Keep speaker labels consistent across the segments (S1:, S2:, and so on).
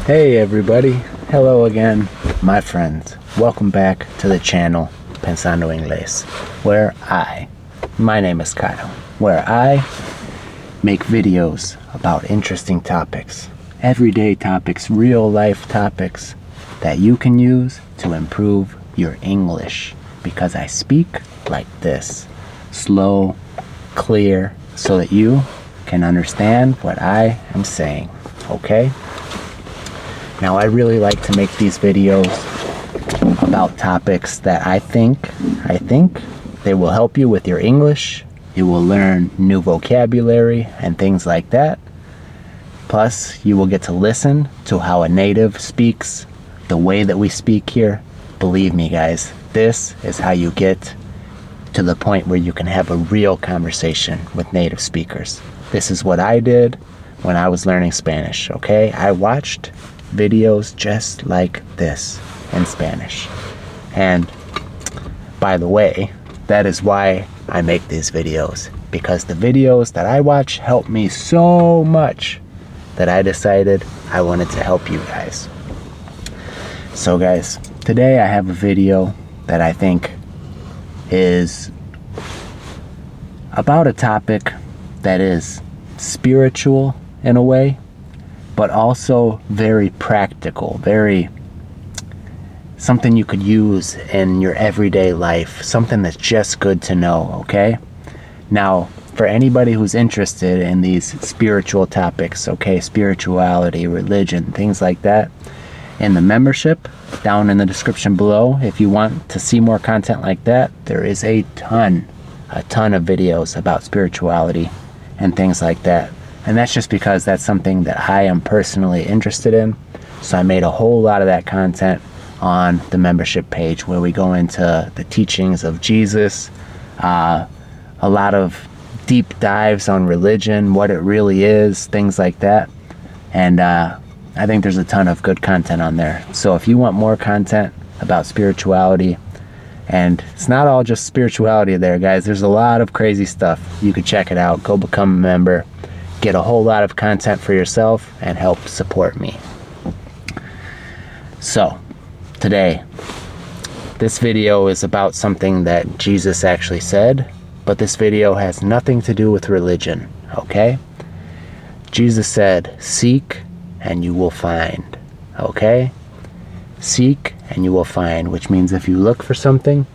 S1: Hey everybody, hello again, my friends. Welcome back to the channel Pensando Inglés, where my name is Kyle, where I make videos about interesting topics, everyday topics, real life topics that you can use to improve your English, because I speak like this, slow, clear, so that you can understand what I am saying, okay? Now, I really like to make these videos about topics that I think they will help you with your English. You will learn new vocabulary and things like that. Plus, you will get to listen to how a native speaks, the way that we speak here. Believe me, guys, this is how you get to the point where you can have a real conversation with native speakers. This is what I did when I was learning Spanish, okay? I watched videos just like this in Spanish. And by the way, that is why I make these videos, because the videos that I watch help me so much that I decided I wanted to help you guys. So guys, today I have a video that I think is about a topic that is spiritual in a way, but also very practical, very something you could use in your everyday life, something that's just good to know, okay? Now, for anybody who's interested in these spiritual topics, okay, spirituality, religion, things like that, in the membership down in the description below, if you want to see more content like that, there is a ton of videos about spirituality and things like that. And that's just because that's something that I am personally interested in. So I made a whole lot of that content on the membership page, where we go into the teachings of Jesus, a lot of deep dives on religion, what it really is, things like that. And I think there's a ton of good content on there. So if you want more content about spirituality, and it's not all just spirituality there, guys, there's a lot of crazy stuff. You could check it out. Go become a member. Get a whole lot of content for yourself and help support me. So, today, this video is about something that Jesus actually said, but this video has nothing to do with religion, okay? Jesus said, seek and you will find, okay? Seek and you will find, which means if you look for something,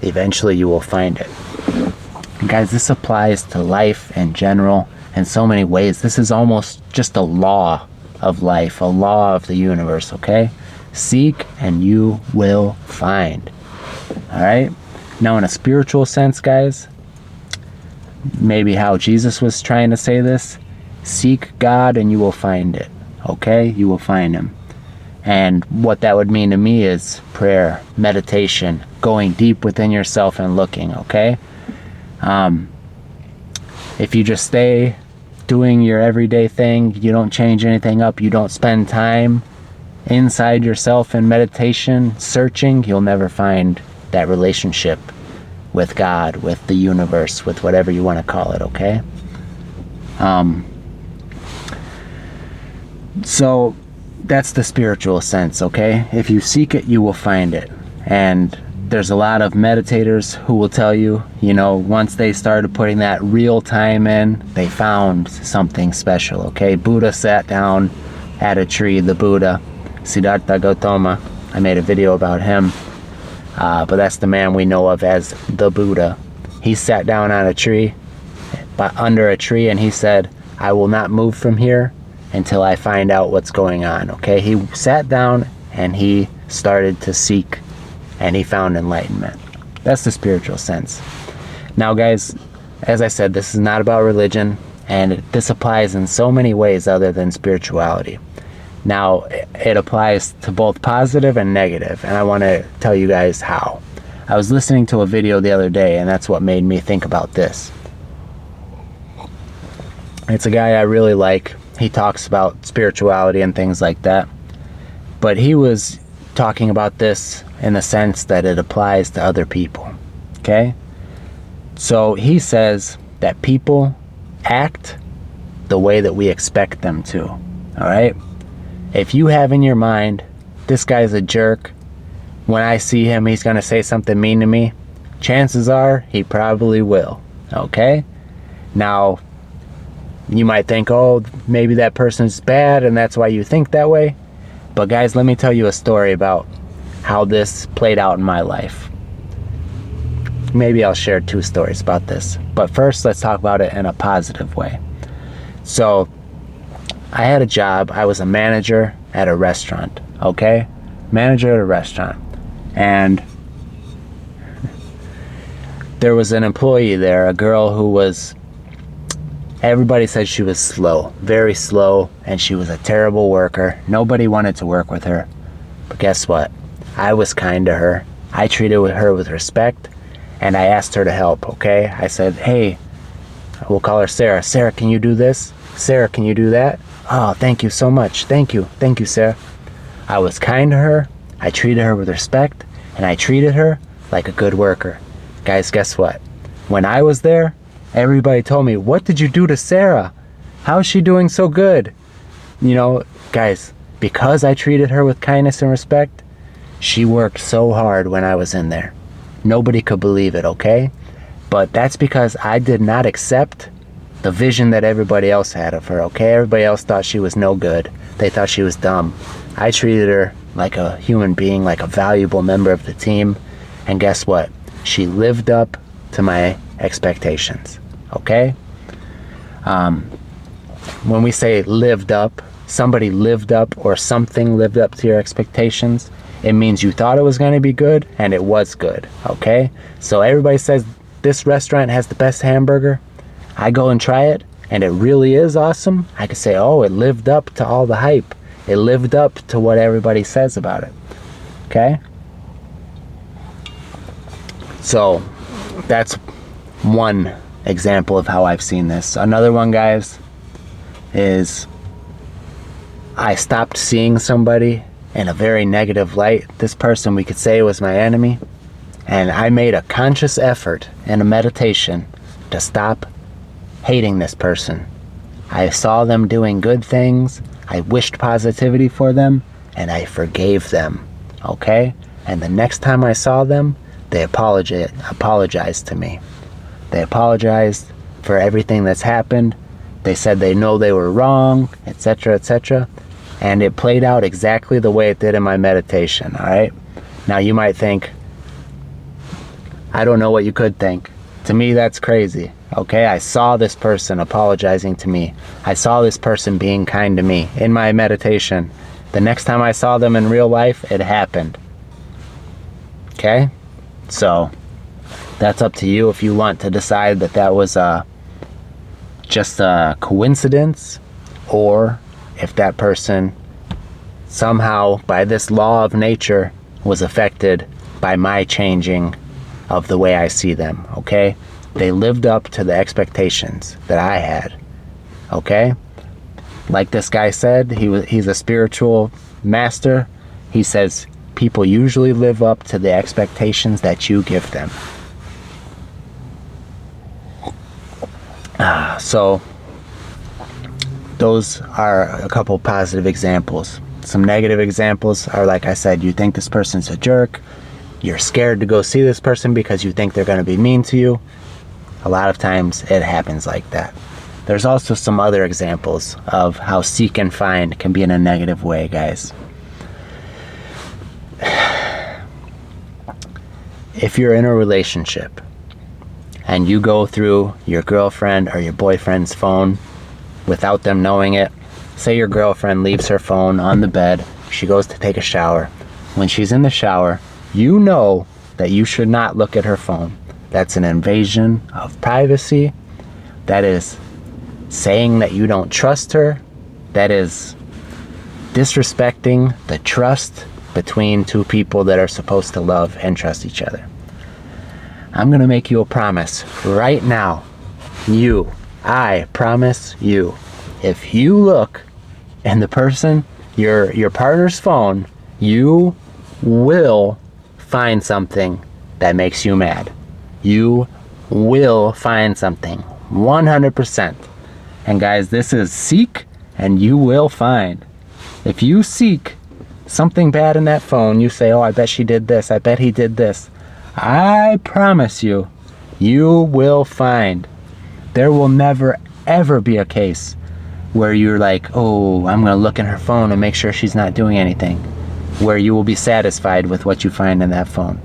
S1: eventually you will find it. And guys, this applies to life in general in so many ways. This is almost just a law of life, a law of the universe, okay? Seek and you will find. All right? Now, in a spiritual sense, guys, maybe how Jesus was trying to say this, seek God and you will find it, okay? You will find him. And what that would mean to me is prayer, meditation, going deep within yourself and looking, okay? If you just stay doing your everyday thing, you don't change anything up, you don't spend time inside yourself in meditation, searching, you'll never find that relationship with God, with the universe, with whatever you want to call it, okay? So that's the spiritual sense, okay? If you seek it, you will find it. And there's a lot of meditators who will tell you, you know, once they started putting that real time in, they found something special, okay? Buddha sat down at a tree, the Buddha, Siddhartha Gautama. I made a video about him, but that's the man we know of as the Buddha. He sat down on a tree, under a tree, and he said, I will not move from here until I find out what's going on, okay? He sat down and he started to seek, and he found enlightenment. That's the spiritual sense. Now, guys, as I said, this is not about religion, and this applies in so many ways other than spirituality. Now, it applies to both positive and negative, and I want to tell you guys how. I was listening to a video the other day, and that's what made me think about this. It's a guy I really like. He talks about spirituality and things like that, but he was talking about this in the sense that it applies to other people, okay? So he says that people act the way that we expect them to, all right? If you have in your mind, this guy's a jerk, when I see him, he's going to say something mean to me, chances are he probably will, okay? Now, you might think, oh, maybe that person's bad and that's why you think that way. But guys, let me tell you a story about how this played out in my life. Maybe I'll share 2 stories about this. But first, let's talk about it in a positive way. So, I had a job. I was a manager at a restaurant, okay? Manager at a restaurant. And there was an employee there, a girl who was, everybody said she was slow, very slow, and she was a terrible worker. Nobody wanted to work with her. But guess what? I was kind to her. I treated her with respect, and I asked her to help, okay? I said, hey, we'll call her Sarah. Sarah, can you do this? Sarah, can you do that? Oh, thank you so much. Thank you. Thank you, Sarah. I was kind to her. I treated her with respect, and I treated her like a good worker. Guys, guess what? When I was there, everybody told me, what did you do to Sarah? How's she doing so good? You know, guys, because I treated her with kindness and respect, she worked so hard when I was in there. Nobody could believe it, okay? But that's because I did not accept the vision that everybody else had of her, okay? Everybody else thought she was no good. They thought she was dumb. I treated her like a human being, like a valuable member of the team. And guess what? She lived up to my expectations, okay? When we say lived up, somebody lived up or something lived up to your expectations, it means you thought it was going to be good and it was good, okay? So everybody says this restaurant has the best hamburger. I go and try it and it really is awesome. I could say, oh, it lived up to all the hype. It lived up to what everybody says about it, okay? So that's one example of how I've seen this. Another one, guys, is I stopped seeing somebody in a very negative light. This person, we could say, was my enemy. And I made a conscious effort in a meditation to stop hating this person. I saw them doing good things. I wished positivity for them, and I forgave them, okay? And the next time I saw them, they apologized to me. They apologized for everything that's happened. They said they know they were wrong, etc., etc. And it played out exactly the way it did in my meditation, all right? Now you might think, I don't know what you could think. To me, that's crazy, okay? I saw this person apologizing to me. I saw this person being kind to me in my meditation. The next time I saw them in real life, it happened, okay? So that's up to you if you want to decide that that was just a coincidence, or if that person somehow, by this law of nature, was affected by my changing of the way I see them, okay? They lived up to the expectations that I had, okay? Like this guy said, he's a spiritual master. He says people usually live up to the expectations that you give them. So those are a couple positive examples. Some negative examples are, like I said, you think this person's a jerk. You're scared to go see this person because you think they're going to be mean to you. A lot of times it happens like that. There's also some other examples of how seek and find can be in a negative way, guys. If you're in a relationship and you go through your girlfriend or your boyfriend's phone without them knowing it, say your girlfriend leaves her phone on the bed, she goes to take a shower. When she's in the shower, you know that you should not look at her phone. That's an invasion of privacy. That is saying that you don't trust her. That is disrespecting the trust between two people that are supposed to love and trust each other. I'm going to make you a promise right now. I promise you, if you look in the person, your partner's phone, you will find something that makes you mad. You will find something, 100%. And guys, this is seek and you will find. If you seek something bad in that phone, you say, oh, I bet she did this, I bet he did this. I promise you, you will find. There will never, ever be a case where you're like, oh, I'm going to look in her phone and make sure she's not doing anything, where you will be satisfied with what you find in that phone.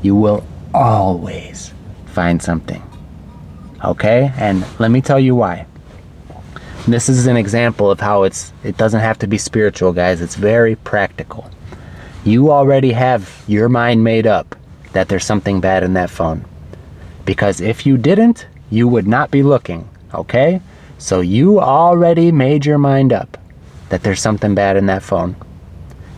S1: You will always find something. Okay? And let me tell you why. This is an example of how it doesn't have to be spiritual, guys. It's very practical. You already have your mind made up that there's something bad in that phone. Because if you didn't, you would not be looking, okay? So you already made your mind up that there's something bad in that phone.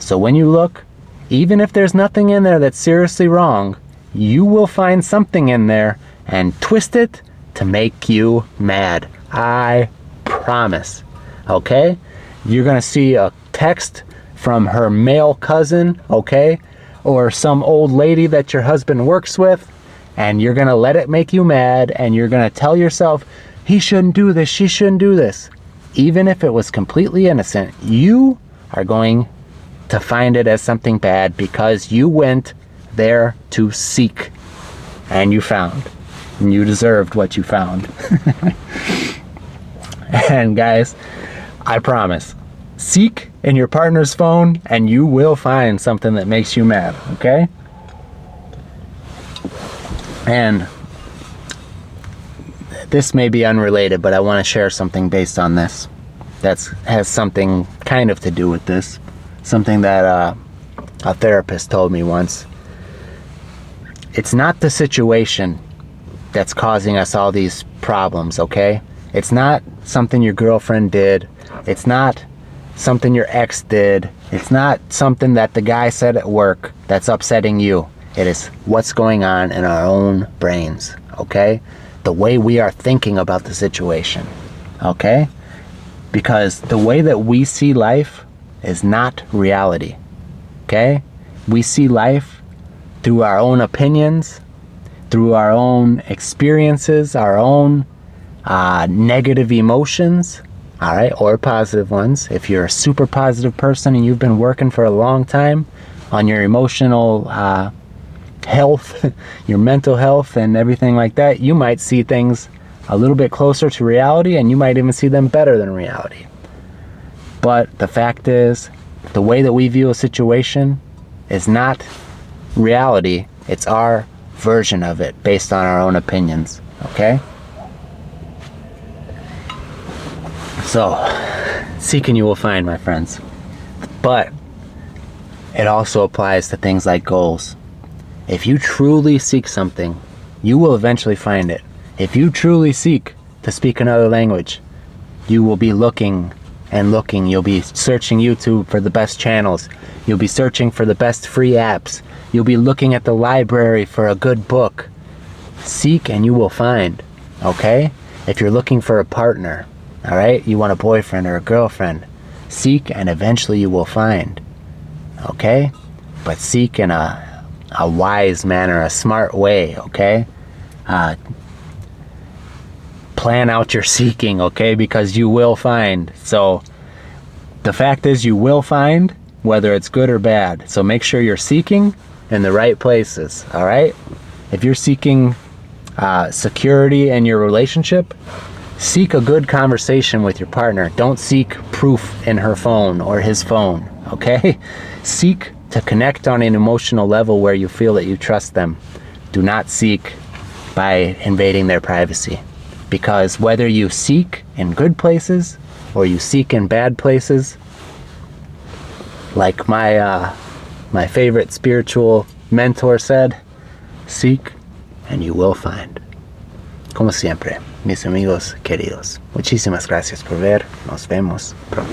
S1: So when you look, even if there's nothing in there that's seriously wrong, you will find something in there and twist it to make you mad. I promise. Okay? You're gonna see a text from her male cousin, okay? Or some old lady that your husband works with, and you're gonna let it make you mad, and you're gonna tell yourself, he shouldn't do this, she shouldn't do this. Even if it was completely innocent, you are going to find it as something bad because you went there to seek, and you found. And you deserved what you found. And guys, I promise, seek in your partner's phone and you will find something that makes you mad, okay? And this may be unrelated, but I want to share something based on this that has something kind of to do with this. Something that a therapist told me once. It's not the situation that's causing us all these problems, okay? It's not something your girlfriend did. It's not something your ex did. It's not something that the guy said at work that's upsetting you. It is what's going on in our own brains, okay? The way we are thinking about the situation, okay? Because the way that we see life is not reality, okay? We see life through our own opinions, through our own experiences, our own negative emotions, all right, or positive ones. If you're a super positive person and you've been working for a long time on your emotional health, your mental health and everything like that, you might see things a little bit closer to reality, and you might even see them better than reality. But the fact is, the way that we view a situation is not reality. It's our version of it based on our own opinions, okay? So, seek and you will find, my friends. But it also applies to things like goals. If you truly seek something, you will eventually find it. If you truly seek to speak another language, you will be looking and looking. You'll be searching YouTube for the best channels. You'll be searching for the best free apps. You'll be looking at the library for a good book. Seek and you will find, okay? If you're looking for a partner, all right? You want a boyfriend or a girlfriend. Seek and eventually you will find, okay? But seek in a wise manner, a smart way, okay? Plan out your seeking, okay? Because you will find. So the fact is you will find, whether it's good or bad. So make sure you're seeking in the right places, all right? If you're seeking security in your relationship, seek a good conversation with your partner. Don't seek proof in her phone or his phone, okay? Seek to connect on an emotional level where you feel that you trust them. Do not seek by invading their privacy. Because whether you seek in good places or you seek in bad places, like my favorite spiritual mentor said, seek and you will find. Como siempre, mis amigos queridos, muchísimas gracias por ver. Nos vemos pronto.